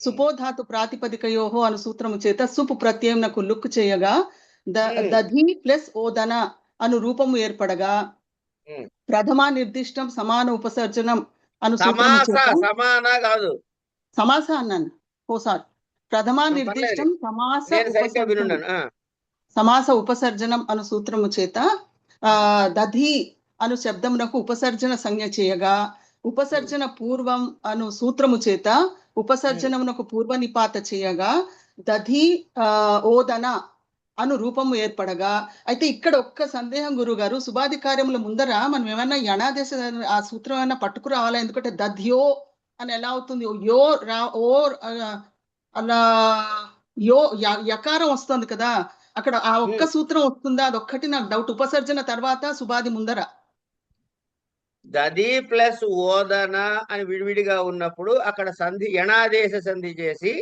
సుపోధాతు ప్రాతిపదికయోహో అను సూత్రము చేత సుపు ప్రత్యయమునకు లుక్ చేయగా దధి ప్లస్ ఓదన అను రూపము ఏర్పడగా ఉమ్. ప్రథమ నిర్దిష్టం సమాన ఉపసర్జనం అను సూత్రము సమాస చేత సమాన కాదు. సమాస అన్నాను ఓసారి. ప్రథమ పర్లేదు, నిర్దిష్టం సమాస నేను సరిగ్గా ఉపసర్జనం వినున్నాను. సమాస ఉపసర్జనం అను సూత్రము చేత దధి అను శబ్దమునకు ఉపసర్జన సంజ్ఞ చేయగా ఉపసర్జన పూర్వం అను సూత్రము చేత ఉపసర్జనమునకు పూర్వ నిపాత చేయగా దధి ఓదన అను రూపము ఏర్పడగా. అయితే ఇక్కడ ఒక్క సందేహం గురుగారు, సుబాధికార్యముల ముందర మనం ఏమన్నా యణాదేశ ఆ సూత్రం ఏమన్నా పట్టుకురావాలా? ఎందుకంటే దధ్యో అని ఎలా అవుతుంది? యో రా ఓ అలా యో యకారం వస్తుంది కదా, అక్కడ ఆ ఒక్క సూత్రం వస్తుందా? అదొక్కటి నాకు డౌట్. ఉపసర్జన తర్వాత సుబాది ముందర దది ప్లస్ ఓదన అని విడివిడిగా ఉన్నప్పుడు అక్కడ సంధి యణాదేశ సంధి చేసి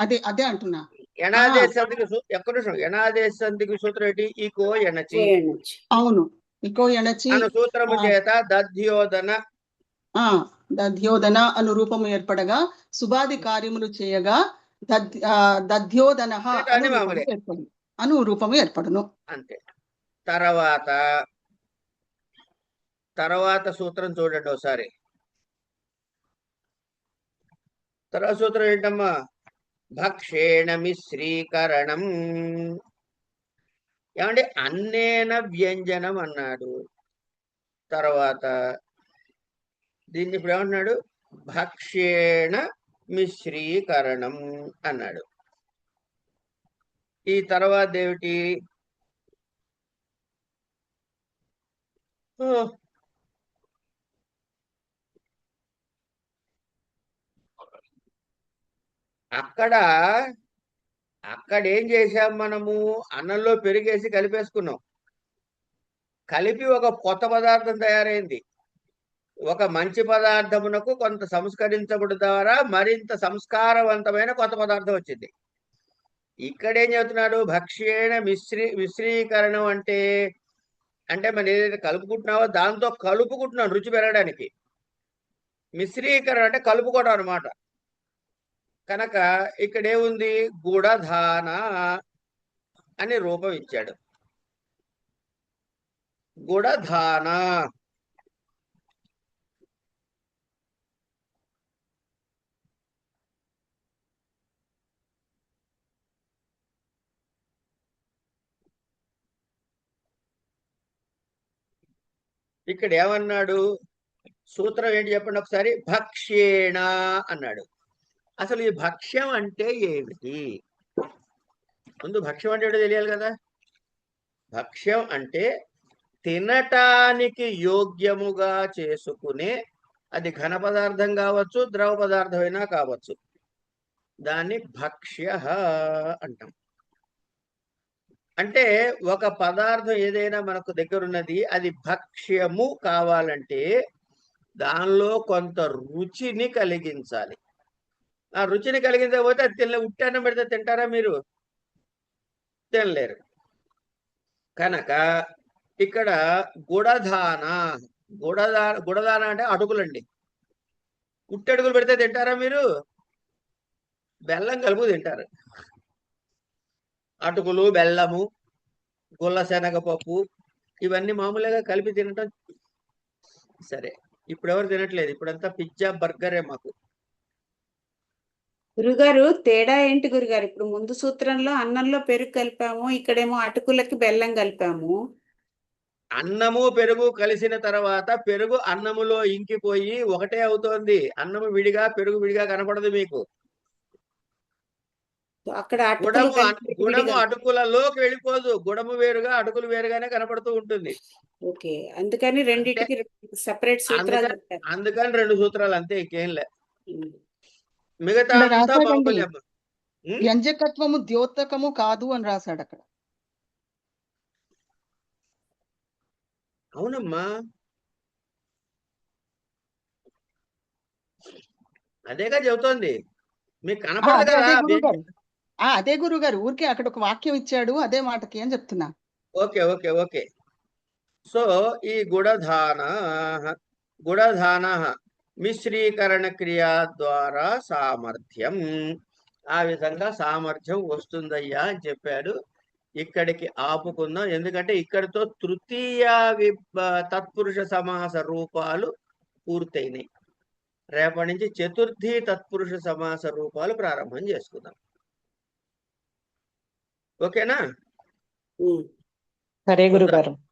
అదే అదే అంటున్నా. యణాదేశ సంధికి ఒక్క నిమిషం, యణాదేశ సంధికి సూత్రం ఏంటి? ఈకో ఎణచి. అవును, ఇకో ఎణచి అను సూత్రము చేత దధ్యోదన దధ్యోదన అను రూపము ఏర్పడగా సుబాది కార్యములు చేయగా దధ్యోదన అను రూపము ఏర్పడును. అంతే. తర్వాత సూత్రం చూడండి ఒకసారి. తర్వాత సూత్రం ఏంటమ్మా? భక్షేణ మిశ్రీకరణం. ఏమంటే అన్నేన వ్యంజనం అన్నాడు. తర్వాత దీన్ని ఇప్పుడు ఏమంటున్నాడు? భక్షేణ మిశ్రీకరణం అన్నాడు. ఈ తర్వాత ఏమిటి? అక్కడ ఏం చేసాం మనము? అన్నంలో పెరిగేసి కలిపేసుకున్నాం. కలిపి ఒక కొత్త పదార్థం తయారైంది. ఒక మంచి పదార్థమునకు కొంత సంస్కరించబడి ద్వారా మరింత సంస్కారవంతమైన కొత్త పదార్థం వచ్చింది. ఇక్కడ ఏం చెబుతున్నాడు? భక్ష్యేణ మిశ్రీకరణం అంటే మనం ఏదైతే కలుపుకుంటున్నావో దాంతో కలుపుకుంటున్నాం రుచి పెరగడానికి. మిశ్రీకరణ అంటే కలుపుకోవడం అనమాట. కనుక ఇక్కడ ఏముంది? గుడధాన అని రూపం ఇచ్చాడు. గుడధాన. ఇక్కడ ఏమన్నాడు? సూత్రం ఏంటి చెప్పండి ఒకసారి. భక్ష్యేణ అన్నాడు. అసలు ఈ భక్ష్యం అంటే ఏమిటి? ముందు భక్ష్యం అంటే ఏంటో తెలియాలి కదా. భక్ష్యం అంటే తినటానికి యోగ్యముగా చేసుకునే, అది ఘన పదార్థం కావచ్చు, ద్రవ పదార్థమైనా కావచ్చు, దాన్ని భక్ష్య అంటాం. అంటే ఒక పదార్థం ఏదైనా మనకు దగ్గర ఉన్నది, అది భక్ష్యము కావాలంటే దానిలో కొంత రుచిని కలిగించాలి. ఆ రుచిని కలిగించకపోతే అది ఉట్టన్నం పెడితే తింటారా మీరు? తినలేరు. కనుక ఇక్కడ గుడధాన అంటే అటుకులండి. ఉట్టడుగులు పెడితే తింటారా మీరు? బెల్లం కలుపు తింటారు. అటుకులు, బెల్లము, గుల్ల శనగపప్పు ఇవన్నీ మామూలుగా కలిపి తినటం. సరే, ఇప్పుడు ఎవరు తినట్లేదు. ఇప్పుడంతా పిజ్జా, బర్గరే మాకు. గురుగారు తేడా ఏంటి గురుగారు? ఇప్పుడు ముందు సూత్రంలో అన్నంలో పెరుగు కలిపాము, ఇక్కడేమో అటుకులకి బెల్లం కలిపాము. అన్నము పెరుగు కలిసిన తర్వాత పెరుగు అన్నములో ఇంకిపోయి ఒకటే అవుతోంది. అన్నము విడిగా, పెరుగు విడిగా కనపడదు మీకు. అక్కడ గుడము అటుకులలోకి వెళ్ళిపోదు. గుడము వేరుగా, అటుకులు వేరుగానే కనపడుతూ ఉంటుంది. ఓకే, అందుకని రెండింటికి సెపరేట్ సూత్రాలు. అందుకని 2 సూత్రాలు అంతే, ఇంకేం లే. మిగతా వ్యంజకత్వము ద్యోతకము కాదు అని రాశాడు అక్కడ. అవునమ్మా, అదేగా చెబుతోంది. మీకు కనపడదు కదా. అదే గురుగారు, ఊరికే అక్కడ ఒక వాక్యం ఇచ్చాడు అదే మాటకి అని చెప్తున్నా. Okay okay okay. సో ఈ గుడధాన మిశ్రీకరణ క్రియ ద్వారా సామర్థ్యం, ఆ విధంగా సామర్థ్యం వస్తుందయ్యా అని చెప్పాడు. ఇక్కడికి ఆపుకుందాం. ఎందుకంటే ఇక్కడితో తృతీయ తత్పురుష సమాస రూపాలు పూర్తయినాయి. రేపటి నుంచి చతుర్థి తత్పురుష సమాస రూపాలు ప్రారంభం చేసుకుందాం. ఓకేనా? ఉమ్. సరే గురుగారు.